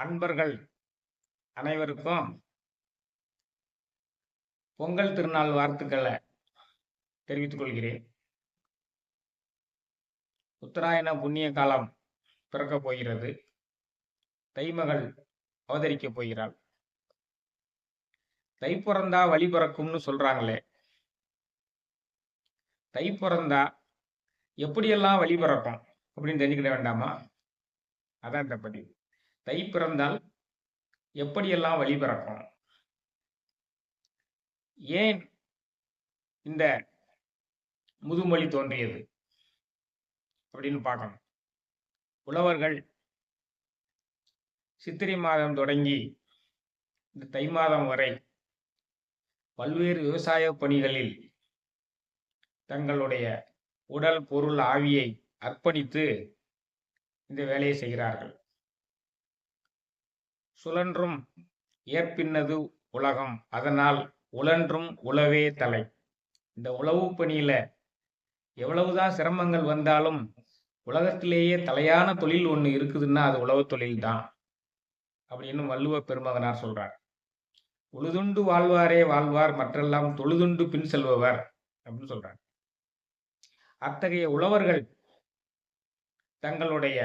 அன்பர்கள் அனைவருக்கும் பொங்கல் திருநாள் வாழ்த்துக்களை தெரிவித்துக் கொள்கிறேன். உத்தராயண புண்ணிய காலம் பிறக்கப் போகிறது. தைமகள் அவதரிக்கப் போகிறாள். தை பிறந்தா வழி பிறக்கும்னு சொல்றாங்களே, தை பிறந்தா எப்படியெல்லாம் வழி பிறக்கும் அப்படின்னு தெரிஞ்சுக்கிட வேண்டாமா? அதான் இந்த பதிவு. தை பிறந்தால் எப்படியெல்லாம் வழி பிறக்கும், ஏன் இந்த முதுமொழி தோன்றியது அப்படின்னு பார்க்கணும். உழவர்கள் சித்திரை மாதம் தொடங்கி இந்த தை மாதம் வரை பல்வேறு விவசாய பணிகளில் தங்களுடைய உடல் பொருள் ஆவியை அர்ப்பணித்து இந்த வேலையை செய்கிறார்கள். சுழன்றும் ஏற்பின்னது உலகம், அதனால் உழன்றும் உழவே தலை. இந்த உழவு பணியில எவ்வளவுதான் சிரமங்கள் வந்தாலும் உலகத்திலேயே தலையான தொழில் ஒன்று இருக்குதுன்னா அது உழவு தொழில் தான் அப்படின்னு வள்ளுவ பெருமகனார் சொல்றார். உழுதுண்டு வாழ்வாரே வாழ்வார், மற்றெல்லாம் தொழுதுண்டு பின் செல்பவர் அப்படின்னு சொல்றார். அத்தகைய உழவர்கள் தங்களுடைய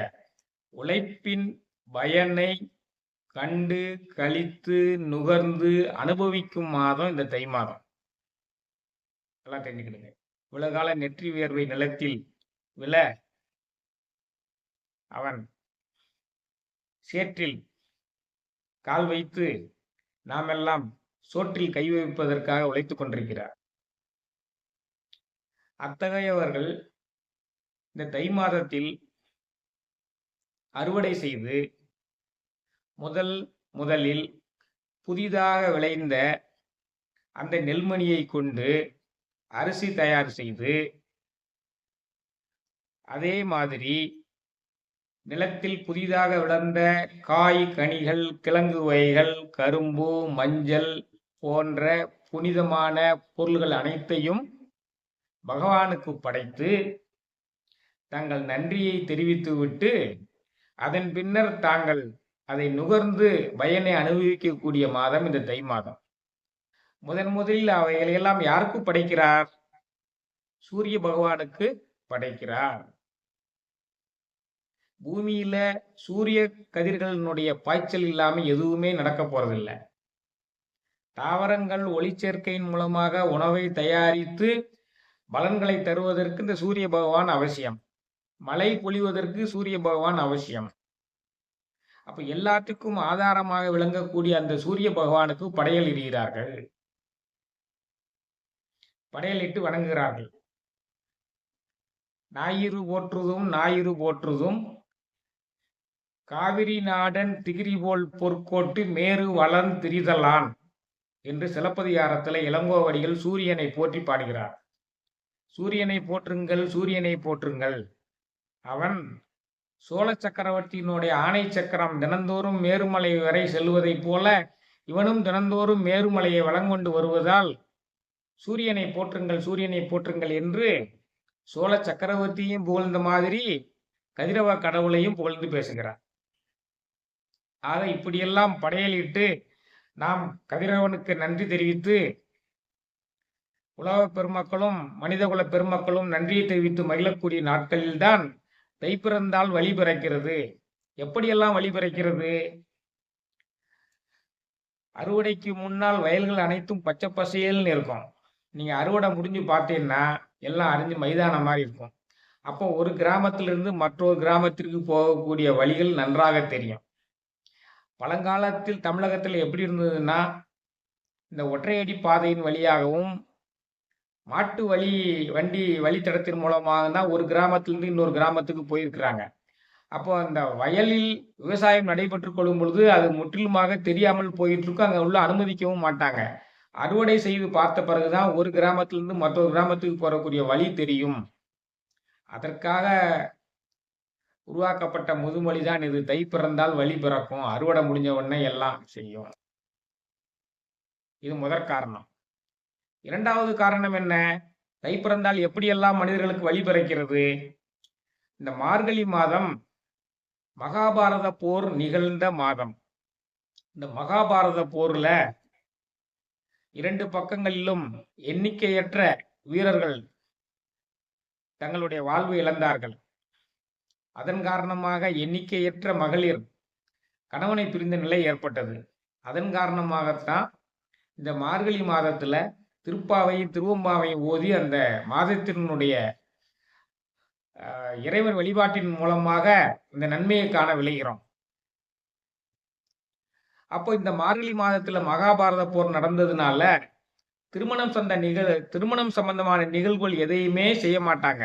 உழைப்பின் பயனை கண்டு கழித்து நுகர்ந்து அனுபவிக்கும் மாதம் இந்த தை மாதம். எல்லாம் தெரிஞ்சுக்கிடுங்க. உலகால நெற்றி வியர்வை நிலத்தில் விழ அவன் சேற்றில் கால் வைத்து நாம் எல்லாம் சோற்றில் கை வைப்பதற்காக உழைத்துக் கொண்டிருக்கிறார். அத்தகையவர்கள் இந்த தை மாதத்தில் அறுவடை செய்து முதலில் புதிதாக விளைந்த அந்த நெல்மணியை கொண்டு அரிசி தயார் செய்து, அதே மாதிரி நிலத்தில் புதிதாக விளைந்த காய் கனிகள் கிழங்கு வகைகள் கரும்பு மஞ்சள் போன்ற புனிதமான பொருள்கள் அனைத்தையும் பகவானுக்கு படைத்து தங்கள் நன்றியை தெரிவித்துவிட்டு அதன் பின்னர் தாங்கள் அதை நுகர்ந்து பயனை அனுபவிக்கக்கூடிய மாதம் இந்த தை மாதம். முதலில் அவைகளையெல்லாம் யாருக்கு படைக்கிறார்? சூரிய பகவானுக்கு படைக்கிறார். பூமியில சூரிய கதிர்களினுடைய பாய்ச்சல் இல்லாம எதுவுமே நடக்க போறதில்லை. தாவரங்கள் ஒளிச்சேர்க்கையின் மூலமாக உணவை தயாரித்து பலன்களை தருவதற்கு இந்த சூரிய பகவான் அவசியம். மழை பொழிவதற்கு சூரிய பகவான் அவசியம். அப்ப எல்லாத்துக்கும் ஆதாரமாக விளங்கக்கூடிய அந்த சூரிய பகவானுக்கு படையல் இடுகிறார்கள், படையலிட்டு வணங்குகிறார்கள். ஞாயிறு போற்றுதும் காவிரி நாடன் திகிரி போல் பொற்கோட்டு மேரு வளன் திரிதலான் என்று சிலப்பதிகாரத்தில் இளங்கோவடிகள் சூரியனை போற்றி பாடுகிறார். சூரியனை போற்றுங்கள், சூரியனை போற்றுங்கள். அவன் சோழ சக்கரவர்த்தியினுடைய ஆணை சக்கரம் தினந்தோறும் மேருமலை வரை செல்வதைப் போல இவனும் தினந்தோறும் மேருமலையை வளங்கொண்டு வருவதால் சூரியனை போற்றுங்கள், சூரியனை போற்றுங்கள் என்று சோழ சக்கரவர்த்தியும் புகழ்ந்த மாதிரி கதிரவ கடவுளையும் புகழ்ந்து பேசுகிறார். ஆக இப்படியெல்லாம் படையலிட்டு நாம் கதிரவனுக்கு நன்றி தெரிவித்து உலக பெருமக்களும் மனிதகுல பெருமக்களும் நன்றியை தெரிவித்து மகிழக்கூடிய நாட்களில்தான் தை பிறந்தால் வழி பிறக்கிறது. எப்படியெல்லாம் வழி பிறக்கிறது? அறுவடைக்கு முன்னால் வயல்கள் அனைத்தும் பச்சை பசேல்னு இருக்கும். நீங்க அறுவடை முடிஞ்சு பார்த்தீங்கன்னா எல்லாம் அரிஞ்சு மைதானம் மாதிரி இருக்கும். அப்போ ஒரு கிராமத்திலிருந்து மற்றொரு கிராமத்திற்கு போகக்கூடிய வழிகள் நன்றாக தெரியும். பழங்காலத்தில் தமிழகத்தில் எப்படி இருந்ததுன்னா, இந்த ஒற்றையடி பாதையின் வழியாகவும் மாட்டு வண்டி வழித்தடத்தின் மூலமாக தான் ஒரு கிராமத்திலிருந்து இன்னொரு கிராமத்துக்கு போயிருக்கிறாங்க. அப்போ அந்த வயலில் விவசாயம் நடைபெற்று கொள்ளும் பொழுது அது முற்றிலுமாக தெரியாமல் போயிட்டு இருக்கும். அங்கே உள்ள அனுமதிக்கவும் மாட்டாங்க. அறுவடை செய்து பார்த்த பிறகுதான் ஒரு கிராமத்திலிருந்து மற்றொரு கிராமத்துக்கு போகக்கூடிய வழி தெரியும். அதற்காக உருவாக்கப்பட்ட முதுமொழி தான் இது. தை பிறந்தால் வழி பிறக்கும், அறுவடை முடிஞ்ச உடனே எல்லாம் செய்யும். இது முதற் காரணம். இரண்டாவது காரணம் என்ன? தை பிறந்தால் எப்படியெல்லாம் மனிதர்களுக்கு வழி பிறக்கிறது? இந்த மார்கழி மாதம் மகாபாரத போர் நிகழ்ந்த மாதம். இந்த மகாபாரத போர்ல 2 பக்கங்களிலும் எண்ணிக்கையற்ற வீரர்கள் தங்களுடைய வாழ்வு இழந்தார்கள். அதன் காரணமாக எண்ணிக்கையற்ற மகளிர் கணவனை பிரிந்த நிலை ஏற்பட்டது. அதன் காரணமாகத்தான் இந்த மார்கழி மாதத்துல திருப்பாவையும் திருவம்பாவையும் ஓதி அந்த மாதத்தினுடைய இறைவன் வழிபாட்டின் மூலமாக இந்த நன்மையை காண விளைகிறோம். அப்போ இந்த மார்கழி மாதத்துல மகாபாரத போர் நடந்ததுனால திருமணம் சம்பந்தமான நிகழ்வுகள் எதையுமே செய்ய மாட்டாங்க.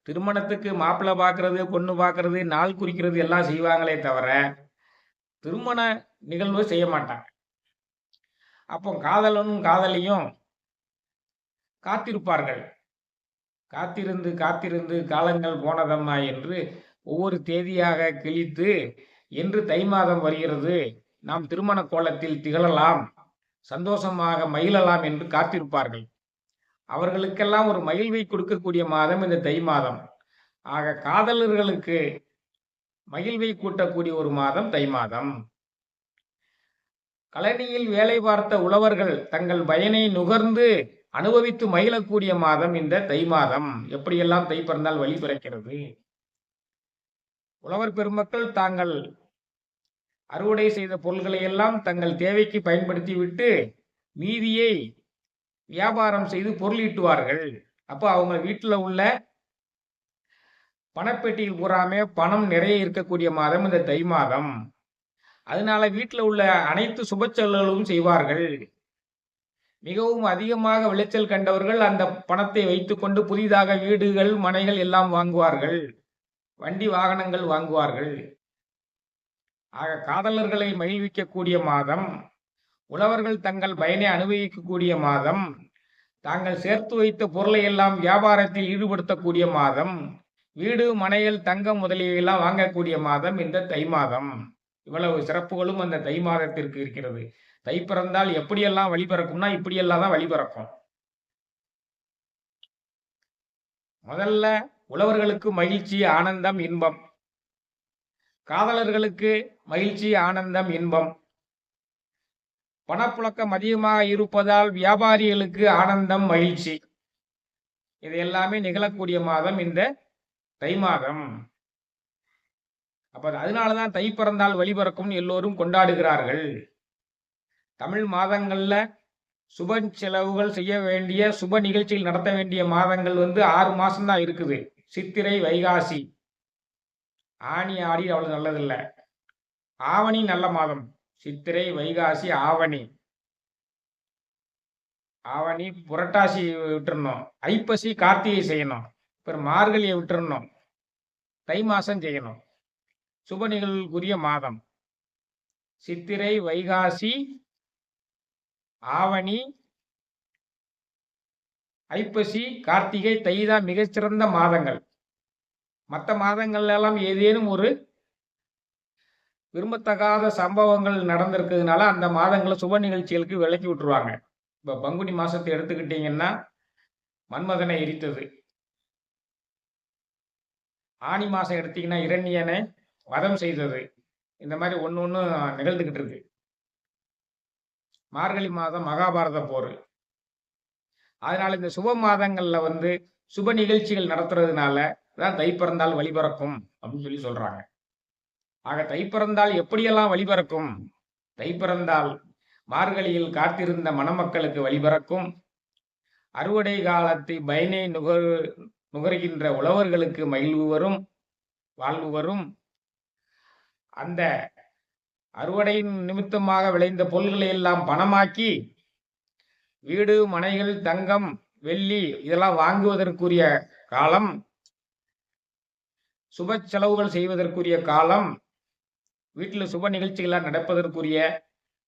திருமணத்துக்கு மாப்பிள்ளை பார்க்கறது, பொண்ணு பார்க்கறது, நாள் குறிக்கிறது எல்லாம் செய்வாங்களே தவிர திருமண நிகழ்வு செய்ய மாட்டாங்க. அப்போ காதலனும் காதலியும் காத்திருப்பார்கள். காத்திருந்து காத்திருந்து காலங்கள் போனதம்மா என்று ஒவ்வொரு தேதியாக கிழித்து என்று தை மாதம் வருகிறது, நாம் திருமண கோலத்தில் திகழலாம், சந்தோஷமாக மகிழலாம் என்று காத்திருப்பார்கள். அவர்களுக்கெல்லாம் ஒரு மகிழ்வை கொடுக்கக்கூடிய மாதம் இந்த தை மாதம். ஆக காதலர்களுக்கு மகிழ்வை கூட்டக்கூடிய ஒரு மாதம் தை மாதம். கழனியில் வேலை பார்த்த உழவர்கள் தங்கள் பயனை நுகர்ந்து அனுபவித்து மகிழக்கூடிய மாதம் இந்த தை மாதம். எப்படியெல்லாம் தை பிறந்தால் வழி பிறக்கிறது. உழவர் பெருமக்கள் தாங்கள் அறுவடை செய்த பொருள்களை எல்லாம் தங்கள் தேவைக்கு பயன்படுத்தி விட்டு மீதியை வியாபாரம் செய்து பொருள் ஈட்டுவார்கள். அப்போ அவங்க வீட்டில் உள்ள பணப்பெட்டியில் பூராமே பணம் நிறைய இருக்கக்கூடிய மாதம் இந்த தை மாதம். அதனால வீட்டில் உள்ள அனைத்து சுப செலவுகளும் செய்வார்கள். மிகவும் அதிகமாக விளைச்சல் கண்டவர்கள் அந்த பணத்தை வைத்துக்கொண்டு புதிதாக வீடுகள், மனைகள் எல்லாம் வாங்குவார்கள், வண்டி வாகனங்கள் வாங்குவார்கள். ஆக காதலர்களை மகிழ்விக்கக்கூடிய மாதம், உழவர்கள் தங்கள் பயனை அனுபவிக்கக்கூடிய மாதம், தாங்கள் சேர்த்து வைத்த பொருளை எல்லாம் வியாபாரத்தில் ஈடுபடுத்தக்கூடிய மாதம், வீடு, மனைகள், தங்கம் முதலியவையெல்லாம் வாங்கக்கூடிய மாதம் இந்த தை மாதம். இவ்வளவு சிறப்புகளும் அந்த தை மாதத்திற்கு இருக்கிறது. தை பிறந்தால் எப்படியெல்லாம் வழி பிறக்கும்னா இப்படியெல்லாம் தான் வழி பிறக்கும். முதல்ல உழவர்களுக்கு மகிழ்ச்சி, ஆனந்தம், இன்பம். காதலர்களுக்கு மகிழ்ச்சி, ஆனந்தம், இன்பம். பணப்புழக்கம் அதிகமாக இருப்பதால் வியாபாரிகளுக்கு ஆனந்தம், மகிழ்ச்சி. இது எல்லாமே நிகழக்கூடிய மாதம் இந்த தை மாதம். அப்ப அதனாலதான் தை பிறந்தால் வழி பிறக்கும் எல்லோரும் கொண்டாடுகிறார்கள். தமிழ் மாதங்கள்ல சுப செலவுகள் செய்ய வேண்டிய, சுப நிகழ்ச்சிகள் நடத்த வேண்டிய மாதங்கள் 6 மாசம்தான் இருக்குது. சித்திரை, வைகாசி. ஆனி, ஆடி அவ்வளவு நல்லதில்லை. ஆவணி நல்ல மாதம். சித்திரை, வைகாசி, ஆவணி. ஆவணி, புரட்டாசி விட்டுறணும். ஐப்பசி, கார்த்திகை செய்யணும். அப்புறம் மார்கழியை விட்டுறணும். தை மாசம் செய்யணும். சுப நிகழ்வுக்குரிய மாதம் சித்திரை, வைகாசி, ஆவணி, ஐப்பசி, கார்த்திகை, தை தான் மிகச்சிறந்த மாதங்கள். மற்ற மாதங்கள்ல எல்லாம் ஏதேனும் ஒரு விரும்பத்தகாத சம்பவங்கள் நடந்திருக்கிறதுனால அந்த மாதங்களை சுப நிகழ்ச்சிகளுக்கு விலக்கி விட்டுருவாங்க. இப்ப பங்குனி மாசத்தை எடுத்துக்கிட்டீங்கன்னா மன்மதனை எரித்தது. ஆனி மாசம் எடுத்தீங்கன்னா இரணியனை வதம் செய்தது. இந்த மாதிரி ஒண்ணு நிகழ்ந்துகிட்டு இருக்கு. மார்கழி மாதம் மகாபாரத போர். அதனால இந்த சுப மாதங்கள்ல சுப நிகழ்ச்சிகள் நடத்துறதுனால தான் தை பிறந்தால் வழி பிறக்கும் அப்படின்னு சொல்றாங்க. ஆக தை பிறந்தால் எப்படியெல்லாம் வழி பிறக்கும்? தை பிறந்தால் மார்கழியில் காத்திருந்த மணமக்களுக்கு வழி பிறக்கும். அறுவடை காலத்தை பயனை நுகர்கின்ற உழவர்களுக்கு மகிழ்வு வரும், வாழ்வு வரும். அந்த அறுவடையின் நிமித்தமாக விளைந்த பொருள்களை எல்லாம் பணமாக்கி வீடு, மனைகள், தங்கம், வெள்ளி இதெல்லாம் வாங்குவதற்குரிய காலம், சுப செலவுகள் செய்வதற்குரிய காலம், வீட்டில் சுப நிகழ்ச்சிகளாக நடப்பதற்குரிய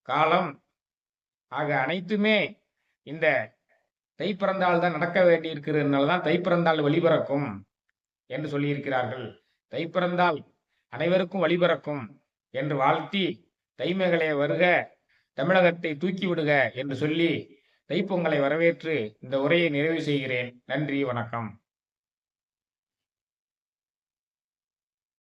காலம். ஆக அனைத்துமே இந்த தை பிறந்தால் தான் நடக்க வேண்டி இருக்கிறதுனால தான் தை பிறந்தால் வழி பிறக்கும் என்று சொல்லியிருக்கிறார்கள். தை பிறந்தால் அனைவருக்கும் வழி பிறக்கும் என்று வாழ்த்தி, தைமகளே வருக, தமிழகத்தை தூக்கி விடுக என்று சொல்லி தைப்பொங்கலை வரவேற்று இந்த உரையை நிறைவு செய்கிறேன். நன்றி, வணக்கம்.